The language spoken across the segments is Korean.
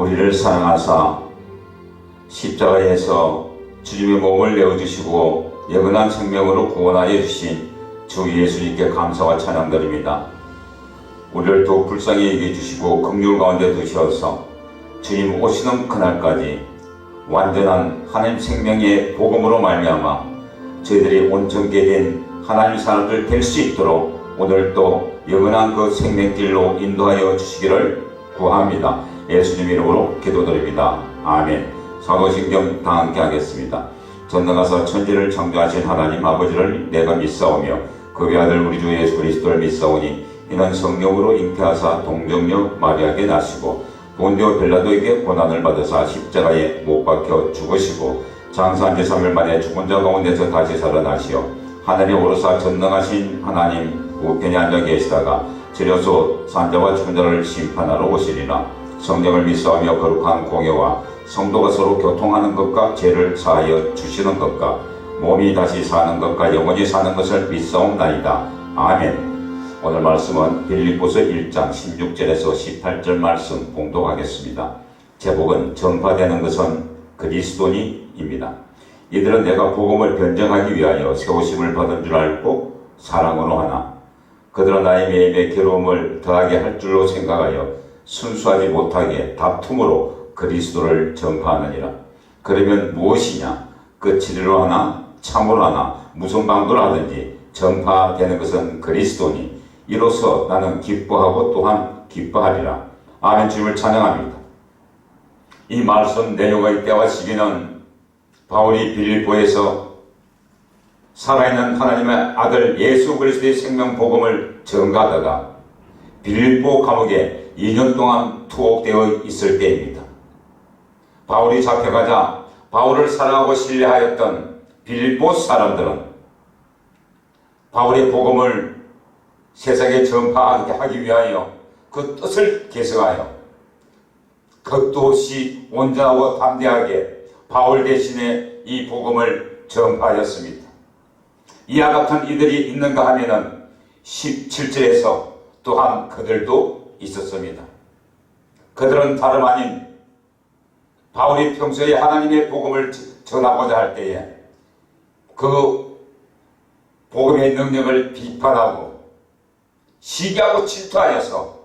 우리를 사랑하사 십자가에서 주님의 몸을 내어주시고 영원한 생명으로 구원하여 주신 주 예수님께 감사와 찬양드립니다. 우리를 더욱 불쌍히 여겨주시고 긍휼 가운데 두셔서 주님 오시는 그날까지 완전한 하나님 생명의 복음으로 말미암아 저희들이 온전케 된 하나님 사람들 될 수 있도록 오늘도 영원한 그 생명길로 인도하여 주시기를 구합니다. 예수님 이름으로 기도드립니다. 아멘. 사도신경 다 함께 하겠습니다. 전능하사 천지를 창조하신 하나님 아버지를 내가 믿사오며 그 외아들 우리 주 예수 그리스도를 믿사오니 이는 성령으로 잉태하사 동정녀 마리아에게 나시고 본디오 빌라도에게 고난을 받으사 십자가에 못 박혀 죽으시고 장사한 지 3일 만에 죽은 자 가운데서 다시 살아나시어 하늘에 오르사 전능하신 하나님 우편에 앉아 계시다가 지려소 산자와 죽은 자를 심판하러 오시리라. 성령을 믿사오며 거룩한 공예와 성도가 서로 교통하는 것과 죄를 사하여 주시는 것과 몸이 다시 사는 것과 영원히 사는 것을 믿사옵나이다. 아멘. 오늘 말씀은 빌립보서 1장 16절에서 18절 말씀 봉독하겠습니다. 제목은 전파되는 것은 그리스도니입니다. 이들은 내가 복음을 변정하기 위하여 세우심을 받은 줄 알고 사랑으로 하나 그들은 나의 매임에 괴로움을 더하게 할 줄로 생각하여 순수하지 못하게 다툼으로 그리스도를 전파하느니라. 그러면 무엇이냐? 끝이리로 하나 참으로 하나 무슨 방도로 하든지 전파되는 것은 그리스도니 이로써 나는 기뻐하고 또한 기뻐하리라. 아멘. 주님을 찬양합니다. 이 말씀 내용의 때와 시기는 바울이 빌립보에서 살아있는 하나님의 아들 예수 그리스도의 생명 복음을 전가하다가 빌립보 감옥에 2년 동안 투옥되어 있을 때입니다. 바울이 잡혀가자 바울을 사랑하고 신뢰하였던 빌립보 사람들은 바울의 복음을 세상에 전파하기 위하여 그 뜻을 계승하여 겁도 없이 온전하고 담대하게 바울 대신에 이 복음을 전파하였습니다. 이와 같은 이들이 있는가 하면은 17절에서 또한 그들도 있었습니다. 그들은 다름 아닌 바울이 평소에 하나님의 복음을 전하고자 할 때에 그 복음의 능력을 비판하고 시기하고 질투하여서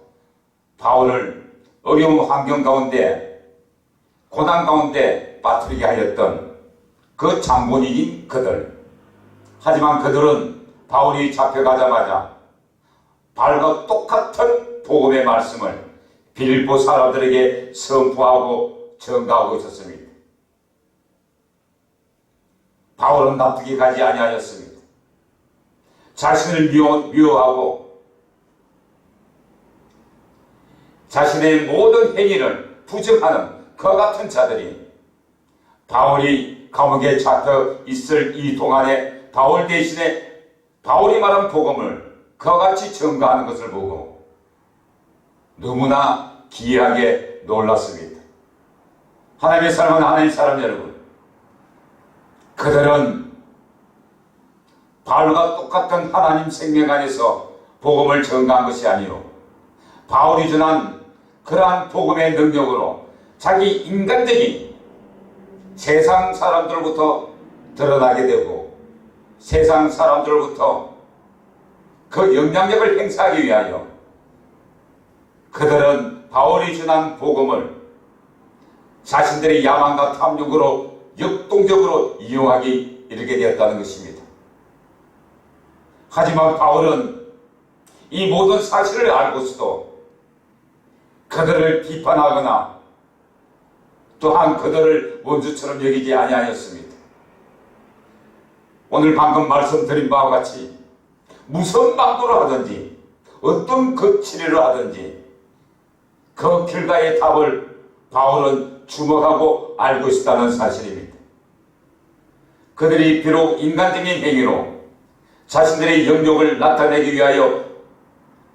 바울을 어려운 환경 가운데 고난 가운데 빠뜨리게 하였던 그 장본인인 그들. 하지만 그들은 바울이 잡혀가자마자 바울과 똑같은 복음의 말씀을 빌립보 사람들에게 선포하고 전가하고 있었습니다. 바울은 납득이 가지 아니하였습니다. 자신을 미워하고 자신의 모든 행위를 부정하는 그와 같은 자들이 바울이 감옥에 잡혀 있을 이 동안에 바울 대신에 바울이 말한 복음을 그와 같이 전가하는 것을 보고 너무나 기이하게 놀랐습니다. 하나님의 사랑하는 하나님 사람 여러분, 그들은 바울과 똑같은 하나님 생명 안에서 복음을 전가한 것이 아니요 바울이 전한 그러한 복음의 능력으로 자기 인간적인 세상 사람들부터 드러나게 되고 세상 사람들부터 그 영향력을 행사하기 위하여 그들은 바울이 전한 복음을 자신들의 야망과 탐욕으로 역동적으로 이용하기 이르게 되었다는 것입니다. 하지만 바울은 이 모든 사실을 알고서도 그들을 비판하거나 또한 그들을 원수처럼 여기지 아니하였습니다. 오늘 방금 말씀드린 바와 같이 무슨 방도로 하든지 어떤 거치리로 하든지 그 결과의 답을 바울은 주목하고 알고 있다는 사실입니다. 그들이 비록 인간적인 행위로 자신들의 영역을 나타내기 위하여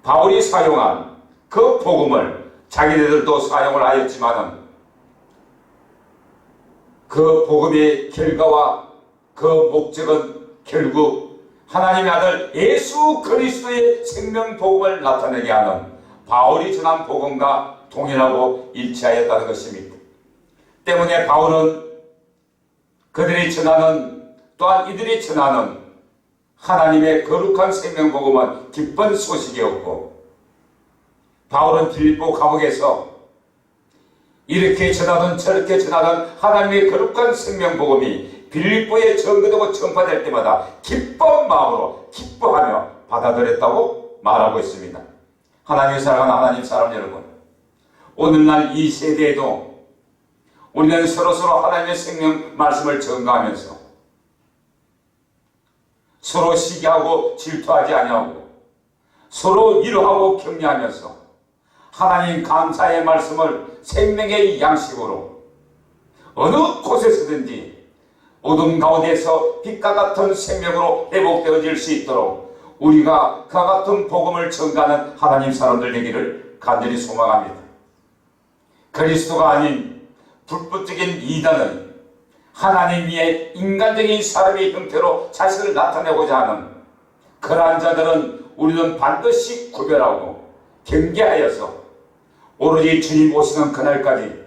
바울이 사용한 그 복음을 자기네들도 사용을 하였지만은 그 복음의 결과와 그 목적은 결국 하나님의 아들 예수 그리스도의 생명 복음을 나타내게 하는 바울이 전한 복음과 동일하고 일치하였다는 것입니다. 때문에 바울은 그들이 전하는, 또한 이들이 전하는 하나님의 거룩한 생명복음은 기쁜 소식이었고, 바울은 빌립보 감옥에서 이렇게 전하던 저렇게 전하던 하나님의 거룩한 생명복음이 빌립보에 전거되고 전파될 때마다 기쁜 마음으로 기뻐하며 받아들였다고 말하고 있습니다. 하나님의 사랑하는 하나님 사람 여러분, 오늘날 이 세대에도 우리는 서로서로 하나님의 생명 말씀을 전가하면서 서로 시기하고 질투하지 아니하고 서로 위로하고 격려하면서 하나님 감사의 말씀을 생명의 양식으로 어느 곳에서든지 어둠 가운데서 빛과 같은 생명으로 회복되어질 수 있도록 우리가 그와 같은 복음을 전가하는 하나님 사람들 되기를 간절히 소망합니다. 그리스도가 아닌 불법적인 이단은 하나님 위에 인간적인 사람의 형태로 자신을 나타내고자 하는 그러한 자들은 우리는 반드시 구별하고 경계하여서 오로지 주님 오시는 그날까지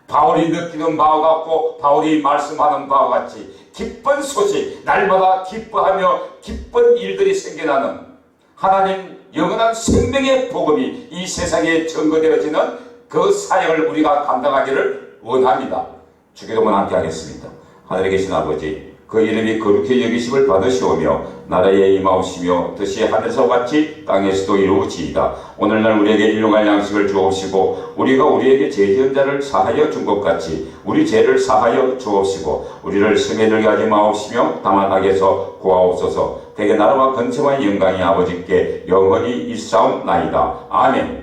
바울이 느끼는 바와 같고 바울이 말씀하는 바와 같이 기쁜 소식, 날마다 기뻐하며 기쁜 일들이 생겨나는 하나님 영원한 생명의 복음이 이 세상에 전거되어지는 그 사역을 우리가 감당하기를 원합니다. 주기도문 함께 하겠습니다. 하늘에 계신 아버지, 그 이름이 거룩히 여기심을 받으시오며 나라에 임하옵시며 뜻이 하늘에서 같이 땅에서도 이루어지이다. 오늘날 우리에게 일용할 양식을 주옵시고 우리가 우리에게 죄지은 자를 사하여 준 것 같이 우리 죄를 사하여 주옵시고 우리를 시험에 들게 하지 마옵시며 다만 악에서 구하옵소서. 대개 나라와 권세와 영광이 아버지께 영원히 있사옵나이다. 아멘.